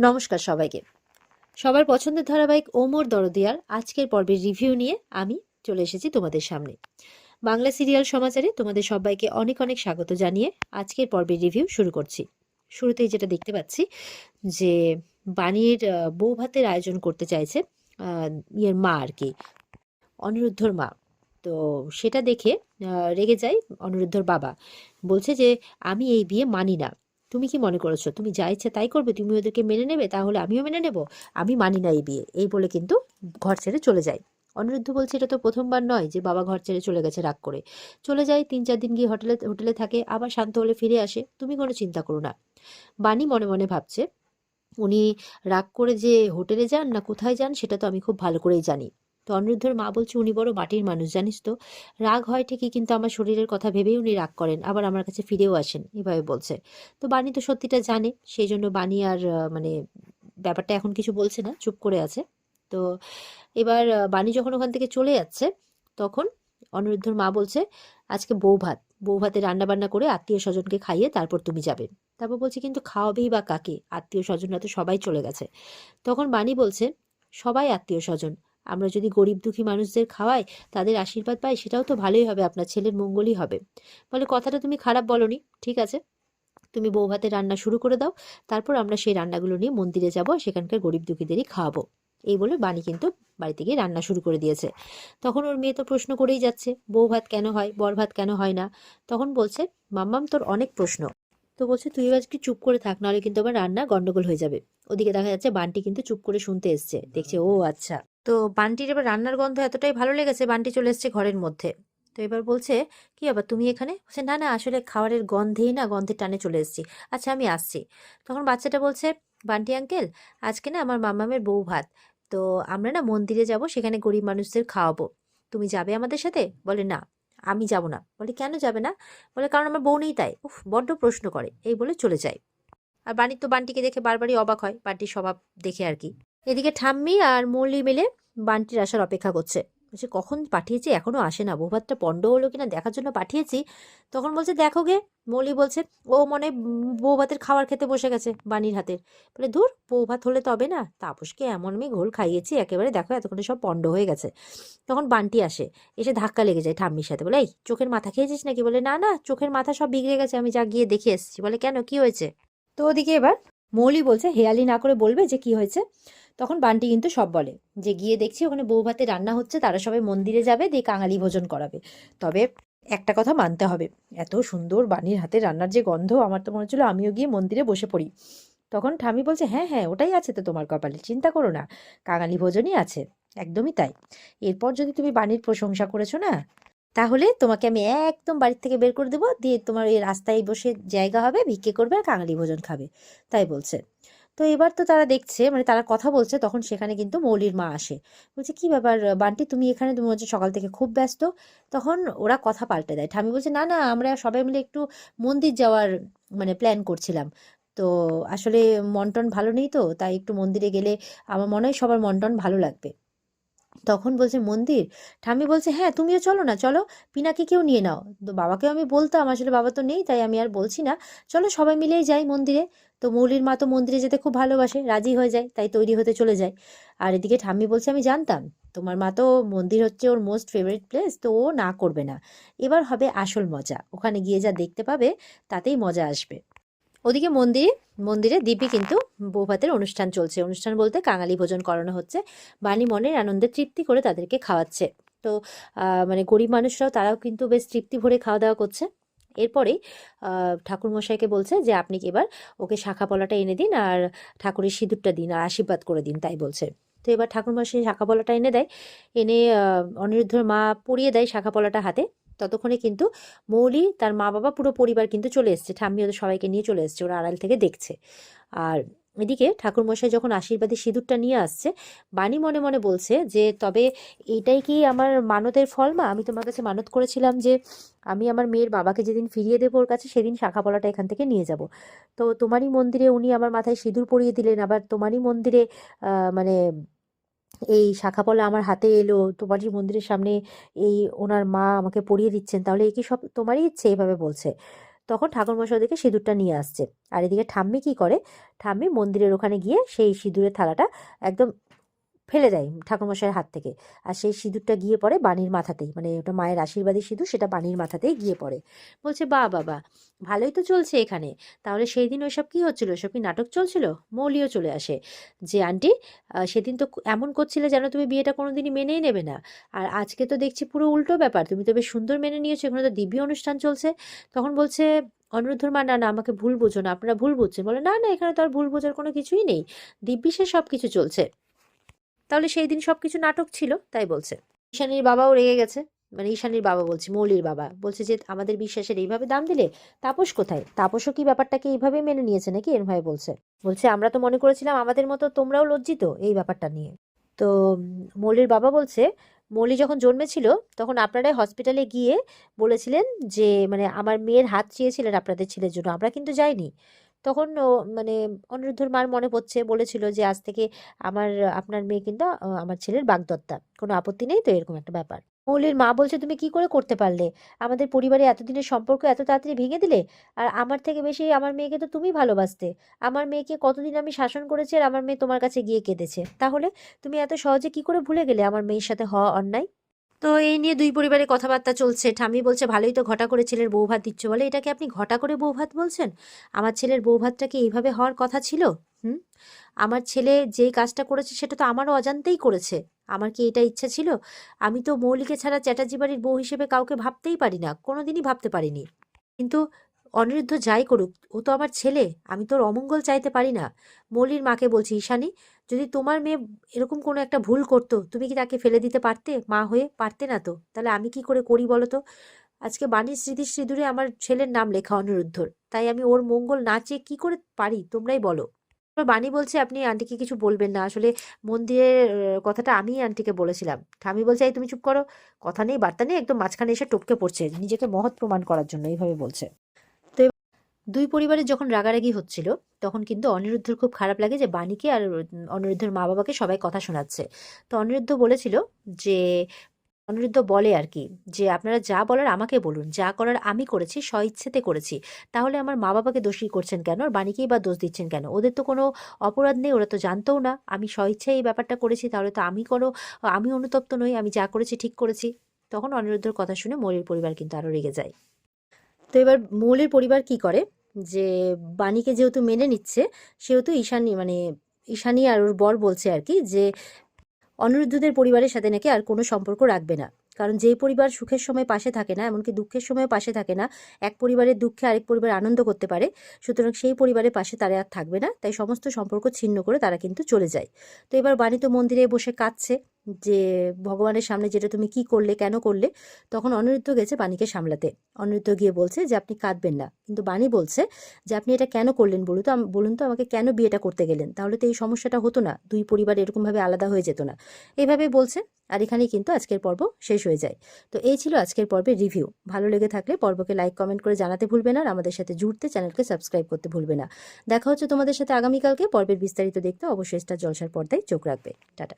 নমস্কার সবাইকে। সবার পছন্দের ধারাবাহিক ও মোর দরদিয়ার আজকের পর্বের রিভিউ নিয়ে আমি চলে এসেছি তোমাদের সামনে। বাংলা সিরিয়াল সমাচারে তোমাদের সবাইকে অনেক অনেক স্বাগত জানিয়ে আজকের পর্বের রিভিউ শুরু করছি। শুরুতেই যেটা দেখতে পাচ্ছি যে বাণীর বউ ভাতের আয়োজন করতে চাইছে ইয়ের মা আর কি, অনিরুদ্ধর মা। তো সেটা দেখে রেগে যায় অনিরুদ্ধর বাবা। বলছে যে আমি এই বিয়ে মানি না। তুমি কি মনে করেছো তুমি যা ইচ্ছে তাই করবে, তুমি ওদেরকে মেনে নেবে, তাহলে আমিও মেনে নেব? আমি মানি না এই বিয়ে, এই বলে কিন্তু ঘর ছেড়ে চলে যায়। অনিরুদ্ধ বলছে এটা তো প্রথমবার নয় যে বাবা ঘর ছেড়ে চলে গেছে রাগ করে। চলে যায় 3-4 দিন গিয়ে হোটেলে হোটেলে থাকে, আবার শান্ত হলে ফিরে আসে, তুমি কোনো চিন্তা করো না। বাণী মনে মনে ভাবছে উনি রাগ করে যে হোটেলে যান না কোথায় যান সেটা তো আমি খুব ভালো করেই জানি। তো অনিরুদ্ধর মা বলছে উনি বড় মাটির মানুষ জানিস তো, রাগ হয় ঠিকই কিন্তু আমার শরীরের কথা ভেবেই উনি রাগ করেন, আবার আমার কাছে ফিরেও আসেন, এভাবে বলছে। তো বাণী তো সত্যিটা জানে, সেই জন্য বাণী আর মানে ব্যাপারটা এখন কিছু বলছে না, চুপ করে আছে। তো এবার বাণী যখন ওখান থেকে চলে যাচ্ছে তখন অনিরুদ্ধর মা বলছে আজকে বউ ভাতে রান্না বান্না করে আত্মীয় স্বজনকে খাইয়ে তারপর তুমি যাবে। তারপর বলছে কিন্তু খাওয়াবেই বা কাকে, আত্মীয় স্বজনরা তো সবাই চলে গেছে। তখন বাণী বলছে সবাই আত্মীয় স্বজন, আমরা যদি গরিব দুঃখী মানুষদের খাওয়াই, তাদের আশীর্বাদ পাই, সেটাও তো ভালোই হবে, আপনার ছেলের মঙ্গলই হবে। বলে কথাটা তুমি খারাপ বলনি, ঠিক আছে, তুমি বউ ভাতে রান্না শুরু করে দাও, তারপর আমরা সেই রান্নাগুলো নিয়ে মন্দিরে যাব, সেখানকার গরিব দুঃখীদেরই খাওয়াবো। এই বলে বাণী কিন্তু বাড়িতে গিয়ে রান্না শুরু করে দিয়েছে। তখন ওর মেয়ে তো প্রশ্ন করেই যাচ্ছে বউ ভাত কেন হয়, বর ভাত কেন হয় না। তখন বলছে মাম্মাম তোর অনেক প্রশ্ন। তো বলছে তুই এবার কি চুপ করে থাক, নাহলে কিন্তু আবার রান্না গন্ডগোল হয়ে যাবে। ওদিকে দেখা যাচ্ছে বান্টি কিন্তু চুপ করে শুনতে এসছে, দেখছে ও আচ্ছা। তো বান্টির এবার রান্নার গন্ধ এতটাই ভালো লেগেছে, বান্টি চলে এসছে ঘরের মধ্যে। তো এবার বলছে কি আবার তুমি এখানে? বলছে না না, আসলে খাবারের গন্ধেই না, গন্ধের টানে চলে এসেছি। আচ্ছা আমি আসছি। তখন বাচ্চাটা বলছে বান্টি আঙ্কেল, আজকে না আমার মামামের বউ ভাত, তো আমরা না মন্দিরে যাব, সেখানে গরিব মানুষদের খাওয়াবো, তুমি যাবে আমাদের সাথে? বলে না, আমি যাব না। বলে কেন যাবে না? বলে কারণ আমার বউ নেই তাই। উফ বড্ড প্রশ্ন করে, এই বলে চলে যায়। আর বাণী তো বান্টিকে দেখে বারবারই অবাক হয়, বান্টির স্বভাব দেখে আর কি। এদিকে ঠাম্মি আর মল্লি মিলে বান্টির আসার অপেক্ষা করছে। বলছে কখন পাঠিয়েছি এখনো আসে না, বৌভাতটা পণ্ড হলো কিনা দেখার জন্য পাঠিয়েছি। তখন বলছে দেখো গে। মল্লি বলছে ও মনে হয় বৌভাতের খাবার খেতে বসে গেছে বাণীর হাতের। বলে ধুর, বৌভাত হলে তবে না, তাপসকে এমন আমি ঘোল খাইয়েছি একেবারে, দেখো এতক্ষণে সব পণ্ড হয়ে গেছে। তখন বান্টি আসে, এসে ধাক্কা লেগে যায় ঠাম্মির সাথে, বলে এই চোখের মাথা খেয়েছিস নাকি? বলে না না, চোখের মাথা সব বিগড়ে গেছে, আমি যা গিয়ে দেখে এসেছি। বলে কেন, কি হয়েছে? তো ওদিকে এবার মৌলি বলছে হেয়ালি না করে বলবে যে কি হয়েছে। তখন বান্টি কিন্তু সব বলে, যে গিয়ে দেখছি ওখানে বউ ভাতে রান্না হচ্ছে, তারা সবাই মন্দিরে যাবে, দিয়ে কাঙালি ভোজন করাবে। তবে একটা কথা মানতে হবে, এত সুন্দর বাণীর হাতে রান্নার যে গন্ধ, আমার তো মনে হচ্ছিল আমিও গিয়ে মন্দিরে বসে পড়ি। তখন ঠামি বলছে হ্যাঁ হ্যাঁ, ওটাই আছে তো তোমার কপালে, চিন্তা করো না, কাঙালি ভোজনই আছে। একদমই তাই। এরপর যদি তুমি বাণীর প্রশংসা করেছো না, তাহলে তোমাকে আমি একদম বাড়ির থেকে বের করে দেবো, দিয়ে তোমার এই রাস্তায় বসে জায়গা হবে, ভিক্ষে করবে আর কাঙালি ভোজন খাবে। তাই বলছে। তো এবার তো তারা দেখছে, মানে তারা কথা বলছে, তখন সেখানে কিন্তু মৌলির মা আসে। বলছে কি ব্যাপার বান্টি, তুমি এখানে, তুমি হচ্ছে সকাল থেকে খুব ব্যস্ত। তখন ওরা কথা পাল্টে দেয়, ঠামি বলছে না না, আমরা সবাই মিলে একটু মন্দির যাওয়ার মানে প্ল্যান করছিলাম। তো আসলে মন টন ভালো নেই, তো তাই একটু মন্দিরে গেলে আমার মনে হয় সবার মন টন ভালো লাগবে। তখন বলছে মন্দির? ঠাম্মি বলছে হ্যাঁ তুমিও চলো না, চলো, পিনাকে কেউ নিয়ে নাও। তো বাবাকেও আমি বলতাম, আসলে বাবা তো নেই তাই আমি আর বলছি না, চলো সবাই মিলেই যাই মন্দিরে। তো মৌলির মা তো মন্দিরে যেতে খুব ভালোবাসে, রাজি হয়ে যায়, তাই তৈরি হতে চলে যায়। আর এদিকে ঠাম্মি বলছে আমি জানতাম তোমার মা তো, মন্দির হচ্ছে ওর মোস্ট ফেভারিট প্লেস, তো ও না করবে না। এবার হবে আসল মজা, ওখানে গিয়ে যা দেখতে পাবে তাতেই মজা আসবে। ওদিকে মন্দিরে মন্দিরে দিব্যি কিন্তু বৌভাতের অনুষ্ঠান চলছে, অনুষ্ঠান বলতে কাঙালি ভোজন করানো হচ্ছে। বাণী মনের আনন্দে তৃপ্তি করে তাদেরকে খাওয়াচ্ছে। তো মানে গরিব মানুষরাও, তারাও কিন্তু বেশ তৃপ্তি ভরে খাওয়া দাওয়া করছে। এরপরেই ঠাকুরমশাইকে বলছে যে আপনি কি এবার ওকে শাখা পলাটা এনে দিন, আর ঠাকুরের সিঁদুরটা দিন, আর আশীর্বাদ করে দিন, তাই বলছে। তো এবার ঠাকুরমশাই শাখা পলাটা এনে দেয়, এনে অনিরুদ্ধর মা পরিয়ে দেয় শাখা পলাটা হাতে। ততক্ষণে কিন্তু মৌলি, তার মা বাবা, পুরো পরিবার কিন্তু চলে এসছে, ঠাম্মি ওদের সবাইকে নিয়ে চলে এসছে, ওরা আড়াল থেকে দেখছে। আর এদিকে ঠাকুরমশাই যখন আশীর্বাদী সিঁদুরটা নিয়ে আসছে, বাণী মনে মনে বলছে যে তবে এইটাই কি আমার মানতের ফল মা? আমি তোমার কাছে মানত করেছিলাম যে আমি আমার মেয়ের বাবাকে যেদিন ফিরিয়ে দেবো ওর কাছে, সেদিন শাখা পলাটা এখান থেকে নিয়ে যাব। তো তোমারই মন্দিরে উনি আমার মাথায় সিঁদুর পরিয়ে দিলেন, আবার তোমারই মন্দিরে মানে এই শাখাপলা আমার হাতে এলো, তোমারই মন্দিরের সামনে এই ওনার মা আমাকে পরিয়ে দিচ্ছেন, তাহলে এই কি সব তোমারই ইচ্ছে? এইভাবে বলছে। তখন ঠাকুরমশাই ওদিকে সিঁদুরটা নিয়ে আসছে। আর এদিকে ঠাম্মি কি করে, ঠাম্মি মন্দিরের ওখানে গিয়ে সেই সিঁদুরের থালাটা একদম ফেলে দেয় ঠাকুরমশাইয়ের হাত থেকে। আর সেই সিঁদুরটা গিয়ে পড়ে বাণীর মাথাতেই, মানে ওটা মায়ের আশীর্বাদী সিঁদুর, সেটা বাণীর মাথাতেই গিয়ে পড়ে। বলছে বা বাবা, ভালোই তো চলছে এখানে। তাহলে সেই দিন ওইসব কি হচ্ছিল, ওইসব কি নাটক চলছিল? মৌলিও চলে আসে যে আন্টি, সেদিন তো এমন করছিলে যেন তুমি বিয়েটা কোনোদিনই মেনেই নেবে না, আর আজকে তো দেখছি পুরো উল্টো ব্যাপার, তুমি তো বেশ সুন্দর মেনে নিয়েছো, এখানে তো দিব্যি অনুষ্ঠান চলছে। তখন বলছে অনিরুদ্ধর মা, না না আমাকে ভুল বোঝো না, আপনারা ভুল বুঝছেন। বলে না না, এখানে তো আর ভুল বোঝার কোনো কিছুই নেই, দিব্যি সে সব কিছু চলছে। তাহলে সেই দিন সবকিছু নাটক ছিল তাই বলছে। ঈশানীর বাবাও রেগে গেছে, মানে ঈশানীর বাবা বলছে, মৌলির বাবা বলছে যে আমাদের বিশ্বাসের এইভাবে দাম দিলে, তাপস কোথায়? তাপসও কি ব্যাপারটাকে এইভাবেই মেনে নিয়েছে নাকি? এরভাবে বলছে। বলছে আমরা তো মনে করেছিলাম আমাদের মতো তোমরাও লজ্জিত এই ব্যাপারটা নিয়ে। তো মৌলির বাবা বলছে, মৌলি যখন জন্মেছিল তখন আপনারাই হসপিটালে গিয়ে বলেছিলেন যে, মানে আমার মেয়ের হাত চেয়েছিলেন আপনাদের ছেলের জন্য, আমরা কিন্তু যাইনি। তখন ও মানে অনিরুদ্ধর মার মনে পড়ছে, বলেছিল যে আজ থেকে আমার আপনার মেয়ে কিন্তু আমার ছেলের বাগদত্তা, কোনো আপত্তি নেই তো, এরকম একটা ব্যাপার। মৌলির মা বলছে, তুমি কি করে করতে পারলে? আমাদের পরিবারে এতদিনের সম্পর্ক এত তাড়াতাড়ি ভেঙে দিলে। আর আমার থেকে বেশি আমার মেয়েকে তো তুমি ভালোবাসতে। আমার মেয়েকে কতদিন আমি শাসন করেছি, আর আমার মেয়ে তোমার কাছে গিয়ে কেঁদেছে। তাহলে তুমি এত সহজে কি করে ভুলে গেলে আমার মেয়ের সাথে হওয়া অন্যায়? তো এই নিয়ে দুই পরিবারে কথাবার্তা চলছে। ঠাম্মি বলছে, ভালোই তো ঘটা করে ছেলের বউ ভাত দিচ্ছ। বলে, এটাকে আপনি ঘটা করে বউ ভাত বলছেন? আমার ছেলের বউ ভাতটা কি এইভাবে হওয়ার কথা ছিল? হুম, আমার ছেলে যেই কাজটা করেছে সেটা তো আমারও অজান্তেই করেছে। আমার কি এটা ইচ্ছা ছিল? আমি তো মৌলিকে ছাড়া চ্যাটার্জি বাড়ির বউ হিসেবে কাউকে ভাবতেই পারি না, কোনোদিনই ভাবতে পারিনি। কিন্তু অনিরুদ্ধ যাই করুক, ও তো আমার ছেলে, আমি তোর অমঙ্গল চাইতে পারি না। মৌলির মাকে বলছি, ঈশানী, যদি তোমার মেয়ে এরকম কোনো একটা ভুল করতো, তুমি কি তাকে ফেলে দিতে পারতে? মা হয়ে পারতে না তো? তাহলে আমি কি করে করি বলো তো? আজকে বাণীর স্মৃতি সিঁদুরে আমার ছেলের নাম লেখা অনিরুদ্ধর, তাই আমি ওর মঙ্গল না চেয়ে কি করে পারি, তোমরাই বলো। এবার বাণী বলছে, আপনি আন্টিকে কিছু বলবেন না, আসলে মন্দিরের কথাটা আমি আন্টিকে বলেছিলাম। ঠামি বলছে, এই তুমি চুপ করো, কথা নেই বার্তা নেই, একদম মাঝখানে এসে টপকে পড়ছে নিজেকে মহৎ প্রমাণ করার জন্য, এইভাবে বলছে। তো দুই পরিবারের যখন রাগারাগি হচ্ছিল, তখন কিন্তু অনিরুদ্ধর খুব খারাপ লাগে যে বাণীকে আর অনিরুদ্ধর মা বাবাকে সবাই কথা শোনাচ্ছে। তো অনিরুদ্ধ বলেছিল যে, অনিরুদ্ধ বলে আর কি, যে আপনারা যা বলার আমাকে বলুন, যা করার আমি করেছি, স্বইচ্ছেতে করেছি। তাহলে আমার মা বাবাকে দোষী করছেন কেন, আর বাণীকেই বা দোষ দিচ্ছেন কেন? ওদের তো কোনো অপরাধ নেই, ওরা তো জানতেও না আমি স্বইচ্ছায় এই ব্যাপারটা করেছি, তাহলে তো আমি অনুতপ্ত নই, আমি যা করেছি ঠিক করেছি। তখন অনিরুদ্ধর কথা শুনে মৌলির পরিবার কিন্তু আরো রেগে যায়। তো এবার মৌলির পরিবার কি করে, যে বাণীকে যেহেতু মেনে নিচ্ছে, সেহেতু ঈশানী আর ওর বর বলছে আর কি, যে অনিরুদ্ধদের পরিবারের সাথে নাকি আর কোনো সম্পর্ক রাখবে না। কারণ যেই পরিবার সুখের সময় পাশে থাকে না, এমনকি দুঃখের সময় পাশে থাকে না, এক পরিবারের দুঃখে আরেক পরিবার আনন্দ করতে পারে, সুতরাং সেই পরিবারের পাশে তারা আর থাকবে না, তাই সমস্ত সম্পর্ক ছিন্ন করে তারা কিন্তু চলে যায়। তো এবার বাণী তো মন্দিরে বসে কাঁদছে যে ভগবানের সামনে, যেটা তুমি কি করলে, কেন করলে? তখন অনিরুদ্ধ গেছে বাণীকে সামলাতে। অনিরুদ্ধ গিয়ে বলছে যে আপনি কাঁদবেন না, কিন্তু বাণী বলছে যে আপনি এটা কেন করলেন বলুন তো আমাকে, কেন বিয়েটা করতে গেলেন? তাহলে তো এই সমস্যাটা হতো না, দুই পরিবার এরকমভাবে আলাদা হয়ে যেত না। এইভাবে বলছে। আর এখানেই কিন্তু আজকের পর্ব শেষ হয়ে যায়। তো এই ছিল আজকের পর্বের রিভিউ। ভালো লেগে থাকলে পর্বকে লাইক কমেন্ট করে জানাতে ভুলবে না, আর আমাদের সাথে জুড়তে চ্যানেলকে সাবস্ক্রাইব করতে ভুলবে না। দেখা হচ্ছে তোমাদের সাথে আগামীকালকে। পর্বের বিস্তারিত দেখতে অবশ্যই স্টার জলসার পর্দায় চোখ রাখবে। টাটা।